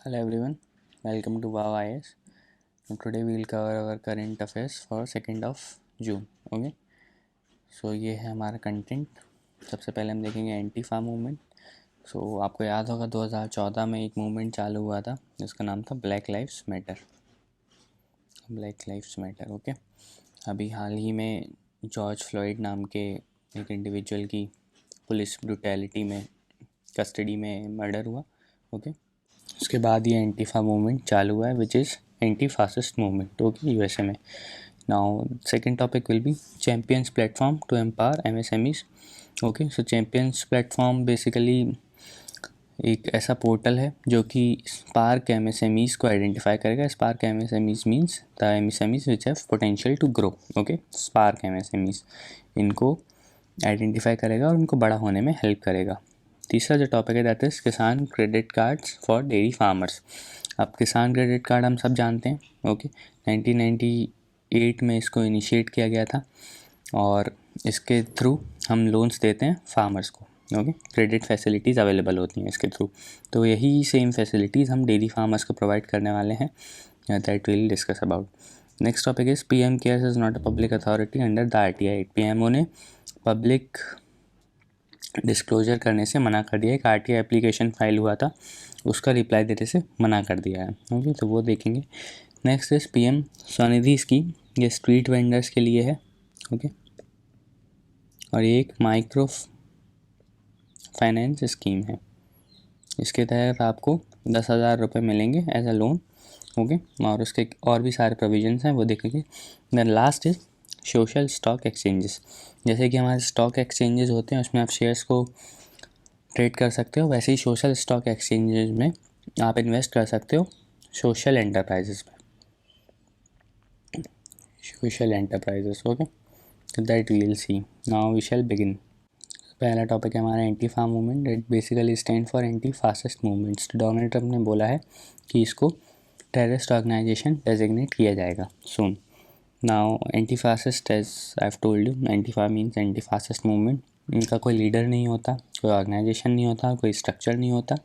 Hello everyone, welcome to Wow IS. Today we will cover our current affairs for 2nd of June. Okay, so ये है हमारा content. सबसे पहले हम देखेंगे एंटीफा मूवमेंट. सो आपको याद होगा 2014 में एक मूवमेंट चालू हुआ था जिसका नाम था ब्लैक लाइव्स मैटर. ओके. अभी हाल ही में जॉर्ज फ्लॉयड नाम के एक इंडिविजुअल की पुलिस ब्रूटैलिटी में कस्टडी में मर्डर हुआ. ओके. उसके बाद ये एंटीफा मूवमेंट चालू हुआ है which is anti fascist movement. Okay, USA में. Now second topic will be champions platform to empower MSMEs. Okay, so champions platform basically एक ऐसा पोर्टल है जो कि स्पार्क एमएसएमईज को आइडेंटिफाई करेगा. Spark MSMEs means the MSMEs which have potential to grow. Okay, spark MSMEs इनको identify करेगा और उनको बड़ा होने में हेल्प करेगा. तीसरा जो टॉपिक है दैट इज़ किसान credit cards for dairy farmers. अब किसान क्रेडिट कार्ड हम सब जानते हैं. ओके, 1998 में इसको इनिशिएट किया गया था और इसके थ्रू हम लोन्स देते हैं फार्मर्स को. ओके, क्रेडिट फैसिलिटीज़ अवेलेबल होती हैं इसके थ्रू. तो यही सेम फैसिलिटीज़ हम डेयरी फार्मर्स को प्रोवाइड करने वाले हैं. That will discuss about. Next topic is PM cares is not a public authority under the RTI. PMO ने पब्लिक डिस्क्लोजर करने से मना कर दिया है. एक आरटीआई एप्लीकेशन फाइल हुआ था, उसका रिप्लाई देने से मना कर दिया है. ओके, तो वो देखेंगे. Next is PM Svanidhi scheme. ये स्ट्रीट वेंडर्स के लिए है. ओके, और ये एक माइक्रो फाइनेंस स्कीम है. इसके तहत आपको 10,000 रुपये मिलेंगे एज अ लोन. ओके, और उसके और भी सारे प्रोविजंस हैं वो देखेंगे. Then last is social stock exchanges. जैसे कि हमारे स्टॉक एक्सचेंजेस होते हैं उसमें आप शेयर्स को ट्रेड कर सकते हो, वैसे ही सोशल स्टॉक एक्सचेंजेस में आप इन्वेस्ट कर सकते हो सोशल एंटरप्राइजेस में. ओके, तो that we will see. Now we shall begin. पहला टॉपिक है हमारा Antifa movement. It basically stand for anti fascist movements. Donald Trump ने बोला है कि इसको टेररिस्ट ऑर्गेनाइजेशन डेजिग्नेट किया जाएगा soon. Now anti fascist, as I have told you, Antifa means anti fascist movement. इनका कोई लीडर नहीं होता, कोई ऑर्गेनाइजेशन नहीं होता, कोई स्ट्रक्चर नहीं होता.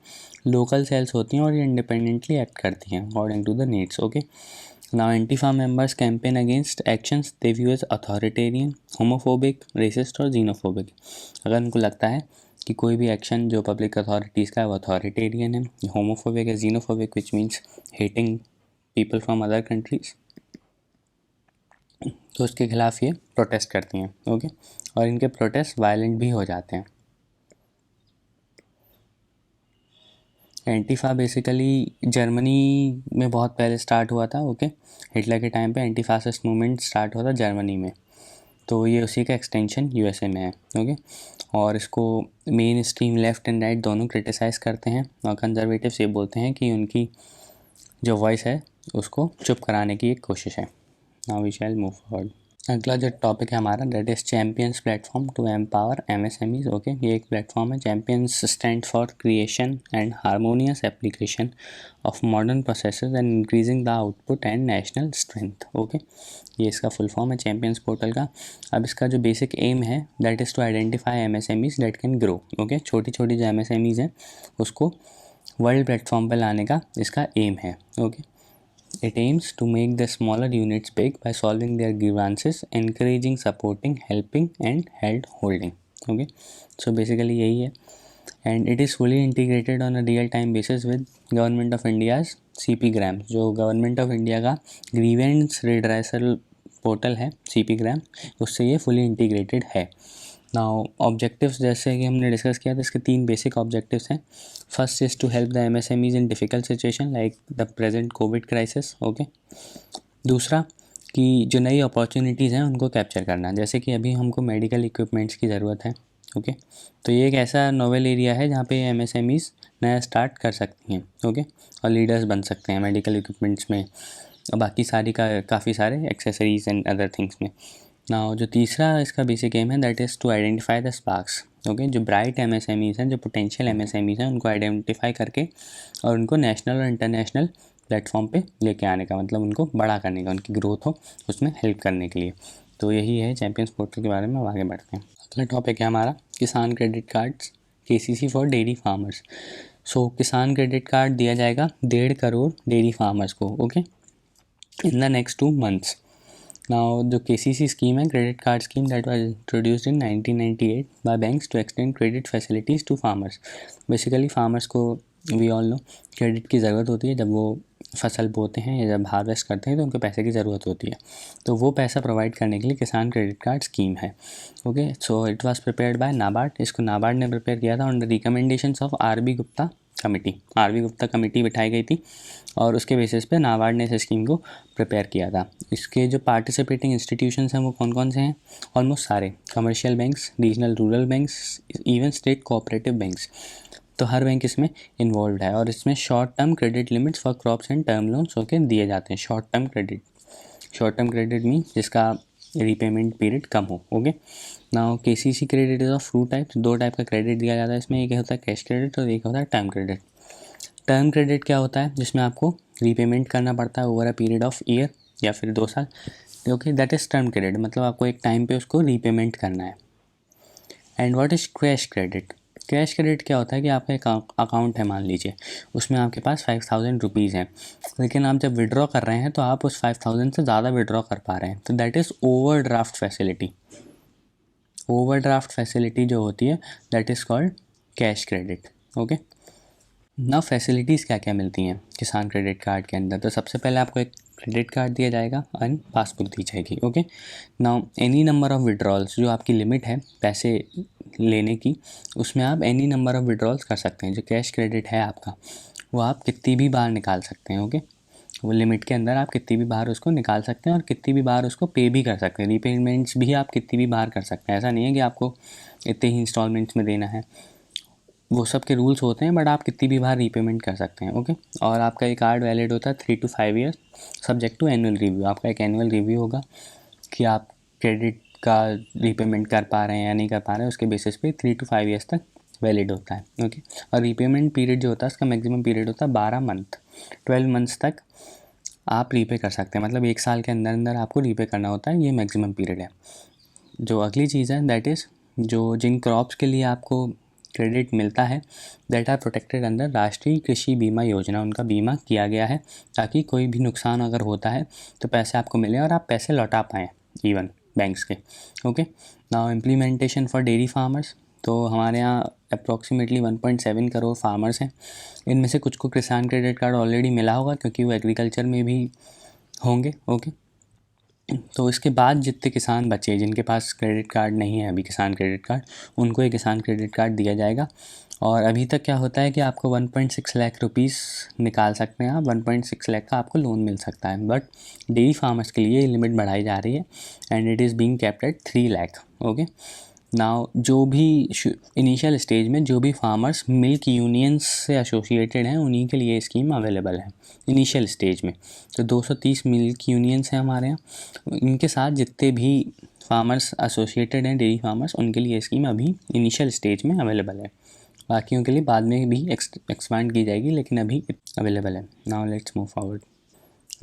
लोकल सेल्स होती हैं और ये इंडिपेंडेंटली एक्ट करती हैं according to the needs. Okay, now Antifa members campaign against actions they view as authoritarian, homophobic, racist और जीनोफोबिक. अगर उनको लगता है कि कोई भी एक्शन जो पब्लिक अथॉरिटीज़ का है वो अथॉरिटेरियन है, होमोफोबिक है, xenophobic which means hating people from other countries, तो उसके खिलाफ़ ये प्रोटेस्ट करती हैं. ओके, और इनके प्रोटेस्ट वायलेंट भी हो जाते हैं. एंटीफा बेसिकली जर्मनी में बहुत पहले स्टार्ट हुआ था. ओके, हिटलर के टाइम पे एंटी फासिस्ट मूवमेंट स्टार्ट हुआ था जर्मनी में, तो ये उसी का एक्सटेंशन यूएसए में है. ओके, और इसको main stream left and right दोनों क्रिटिसाइज़ करते हैं और कंजर्वेटिव्स ये बोलते हैं कि उनकी जो वॉइस है उसको चुप कराने की एक कोशिश है. Now we shall move forward. अगला जो टॉपिक है हमारा that is champions platform to empower MSMEs. Okay, ये एक प्लेटफॉर्म है. Champions stand for creation and harmonious application of modern processes and increasing the output and national strength. Okay, ये इसका full form है चैम्पियंस पोर्टल का. अब इसका जो बेसिक एम है that is to identify MSMEs that can grow. Okay, छोटी छोटी जो एमएसएमईज हैं उसको वर्ल्ड प्लेटफॉर्म पर लाने का इसका एम है. Okay, it aims to make the smaller units big by solving their grievances, encouraging, supporting, helping and hand holding. Okay, so basically यही है. And it is fully integrated on a real time basis with Government of India's CP-gram. जो Government of India का grievance redressal portal है CP-gram, उससे ये fully integrated है. Now objectives जैसे कि हमने डिस्कस किया था, इसके 3 बेसिक ऑब्जेक्टिव्स हैं. First is to help the MSMEs in difficult situation like the present Covid crisis. Okay, दूसरा कि जो नई अपॉर्चुनिटीज़ हैं उनको कैप्चर करना, जैसे कि अभी हमको मेडिकल इक्विपमेंट्स की ज़रूरत है. ओके, तो ये एक ऐसा नोवेल एरिया है जहाँ पे एमएसएमईज नया स्टार्ट कर सकती हैं. ओके, और लीडर्स बन सकते हैं मेडिकल इक्विपमेंट्स में और बाकी काफ़ी सारे एक्सेसरीज़ एंड अदर थिंग्स में. नाउ जो तीसरा इसका बेसिक एम है that is to identify the sparks. Okay, जो ब्राइट एमएसएमईज हैं, जो पोटेंशियल एमएसएमईज हैं, उनको आइडेंटिफाई करके और उनको नेशनल और इंटरनेशनल प्लेटफॉर्म पे लेके आने का, मतलब उनको बड़ा करने का, उनकी ग्रोथ हो उसमें हेल्प करने के लिए. तो यही है चैम्पियंस पोर्टल के बारे में. अब आगे बढ़ते हैं. अगला टॉपिक है हमारा Kisan credit cards, KCC for dairy farmers. So Kisan credit card दिया जाएगा 1.5 करोड़ डेयरी फार्मर्स को, okay, in the next 2 months. Now जो KCC स्कीम है, credit card scheme, that was introduced in 1998 by banks to extend credit facilities to farmers. Basically farmers को, we all know, credit की ज़रूरत होती है जब वो फसल बोते हैं या जब हार्वेस्ट करते हैं तो उनको पैसे की ज़रूरत होती है, तो वो पैसा प्रोवाइड करने के लिए किसान क्रेडिट कार्ड स्कीम है, okay. So it was prepared by NABARD, इसको नाबार्ड ने प्रिपेयर किया था on the recommendations of RB Gupta committee. RB Gupta committee बिठाई गई थी और उसके बेसिस पे नाबार्ड ने इस स्कीम को प्रिपेयर किया था। इसके जो पार्टिसिपेटिंग इंस्टीट्यूशंस हैं वो कौन कौन से हैं? ऑलमोस्ट सारे, commercial banks, regional rural banks, even state cooperative banks, तो हर बैंक इसमें इन्वॉल्व है। और इसमें short term credit limits for crops and term loans होके दिए जाते हैं। शॉर्ट टर्म क्रेडिट मीन जिसका रीपेमेंट पीरियड कम हो, okay. Now KCC credit is of 2 types, 2 type का क्रेडिट दिया जाता है इसमें, एक होता है कैश क्रेडिट और एक होता है टर्म क्रेडिट। टर्म क्रेडिट क्या होता है? जिसमें आपको रीपेमेंट करना पड़ता है over a period of year या फिर 2 साल, okay, that is term credit, मतलब आपको एक टाइम पे उसको रीपेमेंट करना है। And what is cash credit? Cash credit क्या होता है कि आपका एक अकाउंट है, मान लीजिए, उसमें आपके पास 5000 रुपीज़ हैं, लेकिन आप जब विड्रॉ कर रहे हैं तो आप उस 5000 से ज़्यादा विड्रॉ कर पा रहे हैं, तो that is overdraft facility. Overdraft facility जो होती है that is called cash credit, okay. ना फैसिलिटीज़ क्या क्या मिलती हैं किसान क्रेडिट कार्ड के अंदर? तो सबसे पहले आपको एक क्रेडिट कार्ड दिया जाएगा एंड पासबुक दी जाएगी, okay. Now any number of withdrawals, जो आपकी लिमिट है पैसे लेने की, उसमें आप एनी नंबर ऑफ़ विड्रॉल्स कर सकते हैं। जो कैश क्रेडिट है आपका, वो आप कितनी भी बार निकाल सकते हैं, ओके। वो लिमिट के अंदर आप कितनी भी बार उसको निकाल सकते हैं और कितनी भी बार उसको पे भी कर सकते हैं। रीपेमेंट्स भी आप कितनी भी बार कर सकते हैं, ऐसा नहीं है कि आपको इतने ही इंस्टॉलमेंट्स में देना है, वो सब के रूल्स होते हैं, बट आप कितनी भी बार रीपेमेंट कर सकते हैं, ओके। और आपका ये कार्ड वैलिड होता है 3 to 5 years, subject to annual review. आपका एक एनुअल रिव्यू होगा कि आप क्रेडिट का रीपेमेंट कर पा रहे हैं या नहीं कर पा रहे हैं, उसके बेसिस पे 3 to 5 ईयर्स तक वैलिड होता है, ओके। और रीपेमेंट पीरियड जो होता है उसका मैक्सिमम पीरियड होता है 12 मंथ, 12 मंथ्स तक आप रीपे कर सकते हैं, मतलब 1 साल के अंदर अंदर आपको रीपे करना होता है, ये मैक्सिमम पीरियड है। जो अगली चीज़ है दैट इज़, जो जिन क्रॉप्स के लिए आपको क्रेडिट मिलता है दैट आर प्रोटेक्टेड अंडर राष्ट्रीय कृषि बीमा योजना, उनका बीमा किया गया है ताकि कोई भी नुकसान अगर होता है तो पैसे आपको मिले और आप पैसे लौटा पाएँ इवन बैंक्स के, okay. Now implementation for dairy farmers, तो हमारे यहाँ अप्रॉक्सीमेटली 1.7 करोड़ फार्मर्स हैं, इनमें से कुछ को किसान क्रेडिट कार्ड ऑलरेडी मिला होगा क्योंकि वो एग्रीकल्चर में भी होंगे, ओके। तो इसके बाद जितने किसान बचे जिनके पास क्रेडिट कार्ड नहीं है अभी किसान क्रेडिट कार्ड, उनको ये किसान क्रेडिट कार्ड दिया जाएगा। और अभी तक क्या होता है कि आपको 1.6 लाख रुपीस निकाल सकते हैं आप, 1.6 लाख का आपको लोन मिल सकता है, बट डेयरी फार्मर्स के लिए लिमिट बढ़ाई जा रही है and it is being capped at 3 lakh, okay. Now जो भी इनिशियल स्टेज में जो भी फार्मर्स मिल्क यूनियंस से एसोसिएटेड हैं उन्हीं के लिए स्कीम अवेलेबल है इनिशियल स्टेज में। तो 230 मिल्क यूनियंस हैं हमारे यहाँ, इनके साथ जितने भी फार्मर्स एसोसिएटेड हैं डेयरी फार्मर्स, उनके लिए स्कीम अभी इनिशियल स्टेज में अवेलेबल है। बाकियों के लिए बाद में भी एक्सपांड की जाएगी, लेकिन अभी अवेलेबल है। Now let's move forward.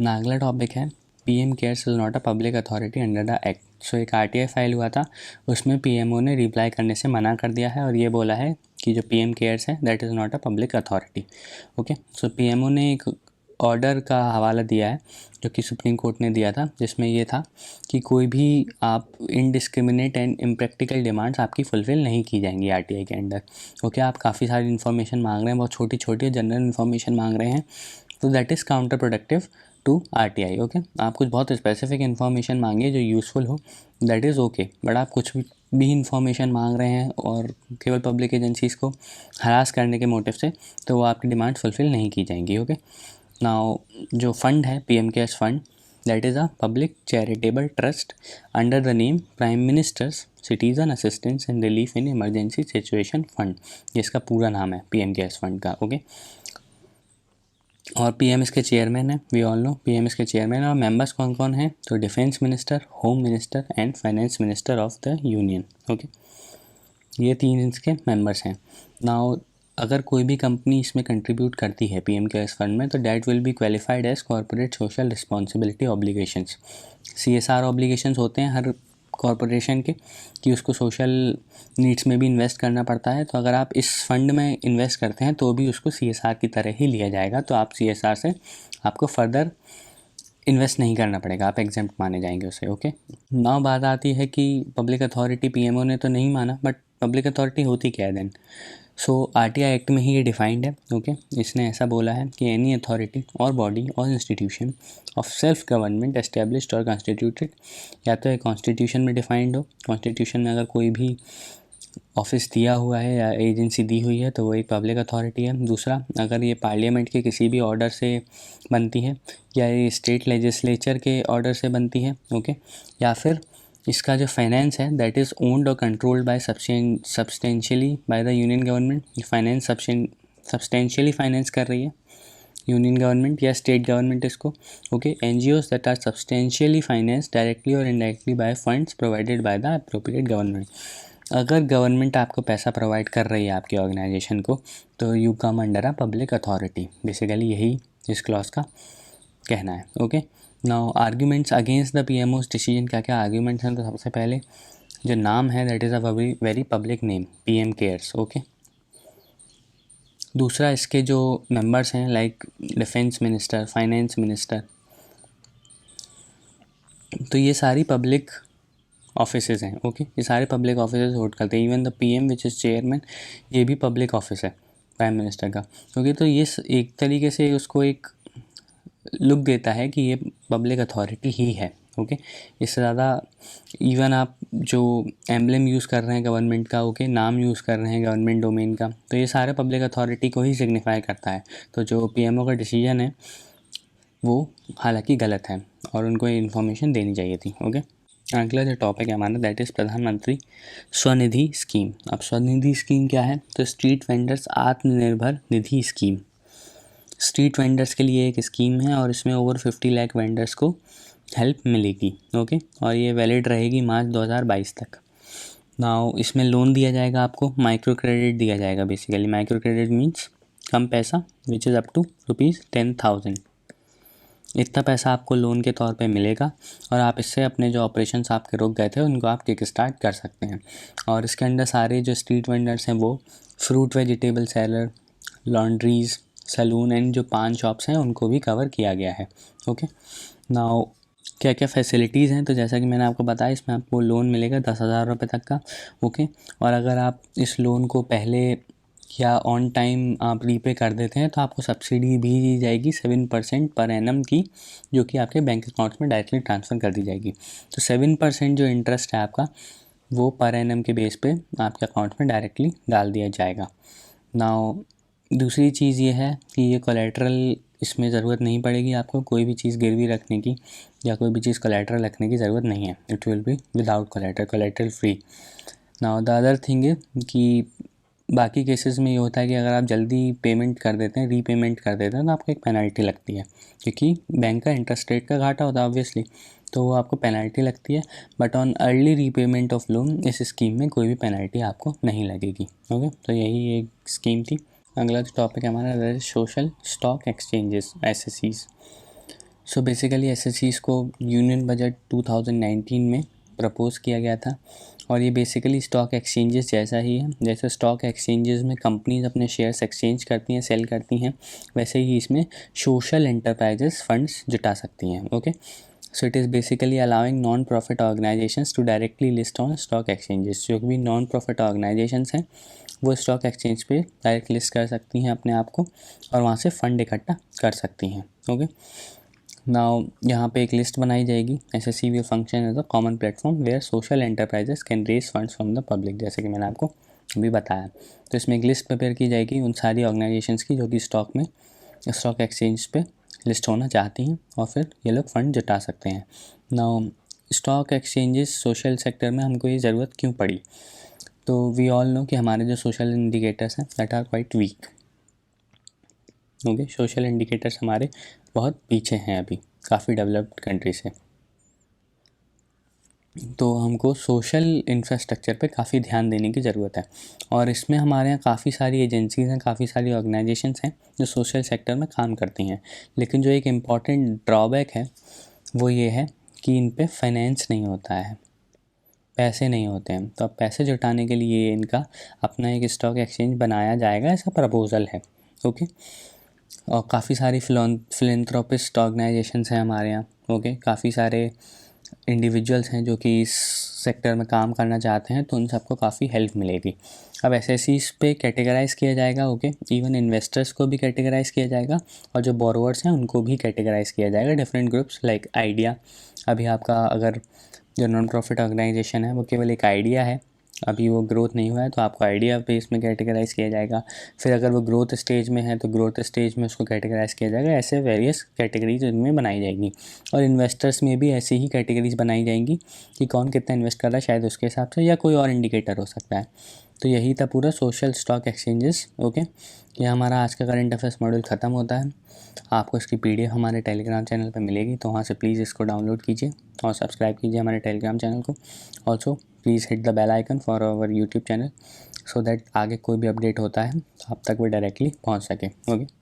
ना अगला टॉपिक है PM cares is not a public authority under the act. So एक RTI फाइल हुआ था, उसमें PMO ने रिप्लाई करने से मना कर दिया है और ये बोला है कि जो PM केयर्स है that is not a public authority, okay. So PMO ने एक ऑर्डर का हवाला दिया है जो कि सुप्रीम कोर्ट ने दिया था, जिसमें ये था कि कोई भी आप इनडिस्क्रिमिनेट एंड इम्प्रैक्टिकल डिमांड्स आपकी फुलफ़िल नहीं की जाएंगी RTI के अंडर, ओके। आप काफ़ी सारी इन्फॉर्मेशन मांग रहे हैं, बहुत छोटी छोटी जनरल इन्फॉर्मेशन मांग रहे हैं, तो that is counter productive to RTI, okay. आप कुछ बहुत स्पेसिफिक इन्फॉर्मेशन मांगिए जो यूज़फुल हो, दैट इज़ ओके, बट आप कुछ भी इन्फॉर्मेशन मांग रहे हैं और केवल पब्लिक एजेंसीज़ को हरास करने के मोटिव से, तो वो आपकी डिमांड फुलफ़िल नहीं की जाएंगी, ओके। नाउ जो फंड है PM cares fund, that is a public charitable trust under the name prime ministers citizen assistance and relief in emergency situation fund, जिसका पूरा नाम है PM केयर्स फंड का, ओके। और PM इसके चेयरमैन है, वी ऑल नो PM इसके chairman. और मेंबर्स कौन कौन हैं? तो defence minister, home minister and finance minister of the union, okay. ये 3 इसके मेंबर्स हैं। नाउ अगर कोई भी कंपनी इसमें कंट्रीब्यूट करती है PM केयर्स फंड में, तो that will be qualified as corporate social responsibility obligations. CSR obligations होते हैं हर कॉरपोरेशन के कि उसको सोशल नीड्स में भी इन्वेस्ट करना पड़ता है। तो अगर आप इस फंड में इन्वेस्ट करते हैं तो भी उसको CSR की तरह ही लिया जाएगा, तो आप CSR से आपको फर्दर इन्वेस्ट नहीं करना पड़ेगा, आप एग्जेम्प्ट माने जाएंगे उसे। ओके, नाउ बात आती है कि पब्लिक अथॉरिटी PMO ने तो नहीं माना, बट पब्लिक अथॉरिटी होती क्या है देन। सो RTI एक्ट में ही ये डिफाइंड है। ओके, इसने ऐसा बोला है कि एनी अथॉरिटी और बॉडी और institution of self government established और कॉन्स्टिट्यूटेड, या तो ये कॉन्स्टिट्यूशन में डिफाइंड हो, कॉन्स्टिट्यूशन में अगर कोई भी ऑफिस दिया हुआ है या एजेंसी दी हुई है तो वो एक पब्लिक अथॉरिटी है। दूसरा, अगर ये पार्लियामेंट के किसी भी ऑर्डर से बनती है या ये स्टेट लेजिस्लेचर के ऑर्डर से बनती है। ओके, या फिर इसका जो फाइनेंस है दैट इज़ ओन्ड और controlled by substantially by the union government. Finance substantially finance कर रही है यूनियन गवर्नमेंट या स्टेट गवर्नमेंट इसको। Okay, NGOs that are substantially finance directly और indirectly by funds provided by the appropriate government. अगर government आपको पैसा प्रोवाइड कर रही है आपकी ऑर्गेनाइजेशन को तो you come under a public authority. Basically यही इस क्लॉज का कहना है। Okay, now arguments against the PMO's decision. क्या क्या आर्ग्यूमेंट्स हैं, तो सबसे पहले जो नाम है that is a very public name, PM cares. Okay, दूसरा, इसके जो मेंबर्स हैं like defence minister, finance minister, तो ये सारी पब्लिक ऑफिसेज़ हैं। ओके, ये सारे पब्लिक ऑफिसेज़ होल्ड करते हैं। Even the PM which is chairman, ये भी पब्लिक ऑफिस है प्राइम मिनिस्टर का। क्योंकि तो ये एक तरीके से उसको एक लुक देता है कि ये पब्लिक अथॉरिटी ही है। ओके, इससे ज़्यादा इवन आप जो एम्बलम यूज़ कर रहे हैं गवर्नमेंट का, ओके, नाम यूज़ कर रहे हैं गवर्नमेंट डोमेन का, तो ये सारे पब्लिक अथॉरिटी को ही सिग्निफाई करता है। तो जो PMO का डिसीजन है वो हालांकि गलत है और उनको ये इन्फॉर्मेशन देनी चाहिए थी। ओके, अगला जो टॉपिक है हमारा दैट इज़ प्रधानमंत्री स्वनिधि स्कीम। अब स्वनिधि स्कीम क्या है, तो street vendors Atmanirbhar Nidhi scheme. Street vendors के लिए एक स्कीम है और इसमें ओवर 50 लाख वेंडर्स को हेल्प मिलेगी। ओके, और ये वैलिड रहेगी मार्च 2022 तक। नाउ इसमें लोन दिया जाएगा आपको, माइक्रो क्रेडिट दिया जाएगा। बेसिकली माइक्रो क्रेडिट मीन्स कम पैसा, विच इज़ अप टू ₹10,000। इतना पैसा आपको लोन के तौर पे मिलेगा और आप इससे अपने जो ऑपरेशंस आपके रुक गए थे उनको आप किक स्टार्ट कर सकते हैं। और इसके अंदर सारे जो स्ट्रीट वेंडर्स हैं वो fruit vegetable seller, laundries, salon and जो पान शॉप्स हैं उनको भी कवर किया गया है। ओके, नाउ क्या क्या फैसिलिटीज़ हैं, तो जैसा कि मैंने आपको बताया इसमें आपको लोन मिलेगा 10,000 रुपये तक का। ओके, और अगर आप इस लोन को पहले या ऑन टाइम आप रीपे कर देते हैं तो आपको सब्सिडी भी दी जाएगी 7% पर एनम की, जो कि आपके बैंक अकाउंट्स में डायरेक्टली ट्रांसफ़र कर दी जाएगी। तो 7% जो इंटरेस्ट है आपका वो पर एनम के बेस पे आपके अकाउंट में डायरेक्टली डाल दिया जाएगा। नाउ दूसरी चीज़ ये है कि ये कोलेट्रल, इसमें ज़रूरत नहीं पड़ेगी आपको कोई भी चीज़ गिरवी रखने की या कोई भी चीज़ कोलेट्रल रखने की ज़रूरत नहीं है। It will be without collateral free. Now the other thing है कि बाकी केसेस में ये होता है कि अगर आप जल्दी पेमेंट कर देते हैं, रीपेमेंट कर देते हैं, तो आपको एक पेनल्टी लगती है, क्योंकि बैंक का इंटरेस्ट रेट का घाटा होता है ऑब्वियसली, तो वो आपको पेनल्टी लगती है। But on early repayment of loan इस स्कीम में कोई भी पेनल्टी आपको नहीं लगेगी। ओके, तो यही एक स्कीम थी। अगला जो टॉपिक है हमारा social stock exchanges, SSEs। So basically SSEs को यूनियन बजट 2019 में प्रपोज किया गया था और ये बेसिकली स्टॉक एक्सचेंजेस जैसा ही है। जैसे स्टॉक एक्सचेंजेस में कंपनीज अपने शेयर्स एक्सचेंज करती हैं, सेल करती हैं, वैसे ही इसमें सोशल एंटरप्राइजेस फंड्स जुटा सकती हैं। Okay, so it is basically allowing non profit organisations to directly list on stock exchanges. जो भी नॉन प्रॉफिट ऑर्गेनाइजेशंस हैं वो स्टॉक एक्सचेंज पे डायरेक्ट लिस्ट कर सकती हैं अपने आप को और वहाँ से फ़ंड इकट्ठा कर सकती हैं। ओके, नाउ यहाँ पे एक लिस्ट बनाई जाएगी। SSE will function as a common platform where social enterprises can raise funds from the public, जैसे कि मैंने आपको अभी बताया। तो इसमें एक लिस्ट प्रिपेयर की जाएगी उन सारी ऑर्गेनाइजेशंस की जो कि स्टॉक एक्सचेंज पे लिस्ट होना चाहती हैं और फिर ये लोग फ़ंड जुटा सकते हैं। Now stock exchanges social sector में हमको ये ज़रूरत क्यों पड़ी, तो वी ऑल नो कि हमारे जो सोशल इंडिकेटर्स हैं that are quite weak. Okay, social indicators हमारे बहुत पीछे हैं अभी काफ़ी डेवलप्ड कंट्री से, तो हमको सोशल इंफ्रास्ट्रक्चर पे काफ़ी ध्यान देने की ज़रूरत है। और इसमें हमारे यहाँ काफ़ी सारी एजेंसीज़ हैं, काफ़ी सारी ऑर्गेनाइजेशंस हैं जो सोशल सेक्टर में काम करती हैं, लेकिन जो एक इम्पॉर्टेंट ड्रॉबैक है वो ये है कि इन पे फाइनेंस नहीं होता है। पैसे नहीं होते हैं। तो अब पैसे जुटाने के लिए इनका अपना एक स्टॉक एक्सचेंज बनाया जाएगा, ऐसा प्रपोज़ल है। ओके। और काफ़ी सारी फिलैंथ्रोपिस्ट ऑर्गेनाइजेशंस हैं हमारे यहाँ। ओके। काफ़ी सारे इंडिविजुअल्स हैं जो कि इस सेक्टर में काम करना चाहते हैं, तो उन सबको काफ़ी हेल्प मिलेगी। अब एसएससीज पे कैटेगराइज़ किया जाएगा। ओके। इवन इन्वेस्टर्स को भी कैटेगराइज़ किया जाएगा और जो बोरोवर्स हैं उनको भी कैटेगराइज़ किया जाएगा, डिफरेंट ग्रुप्स लाइक आइडिया। अभी आपका अगर जो नॉन प्रॉफिट ऑर्गेनाइजेशन है वो केवल एक आइडिया है, अभी वो ग्रोथ नहीं हुआ है, तो आपको आइडिया बेस में कैटेगराइज़ किया जाएगा। फिर अगर वो ग्रोथ स्टेज में है तो ग्रोथ स्टेज में उसको कैटेगराइज़ किया जाएगा। ऐसे वेरियस कैटेगरीज इनमें बनाई जाएंगी। और इन्वेस्टर्स में भी ऐसी ही कैटेगरीज बनाई जाएंगी कि कौन कितना इन्वेस्ट कर रहा है, शायद उसके हिसाब से, या कोई और इंडिकेटर हो सकता है। तो यही था पूरा सोशल स्टॉक एक्सचेंजेस। ओके। ये हमारा आज का करंट अफेयर्स मॉड्यूल ख़त्म होता है। आपको इसकी पीडीएफ हमारे टेलीग्राम चैनल पर मिलेगी, तो वहाँ से प्लीज़ इसको डाउनलोड कीजिए और सब्सक्राइब कीजिए हमारे टेलीग्राम चैनल को। Also please hit the bell icon for our YouTube channel, so that आगे कोई भी अपडेट होता है आप तक वो डायरेक्टली पहुँच सके। ओके।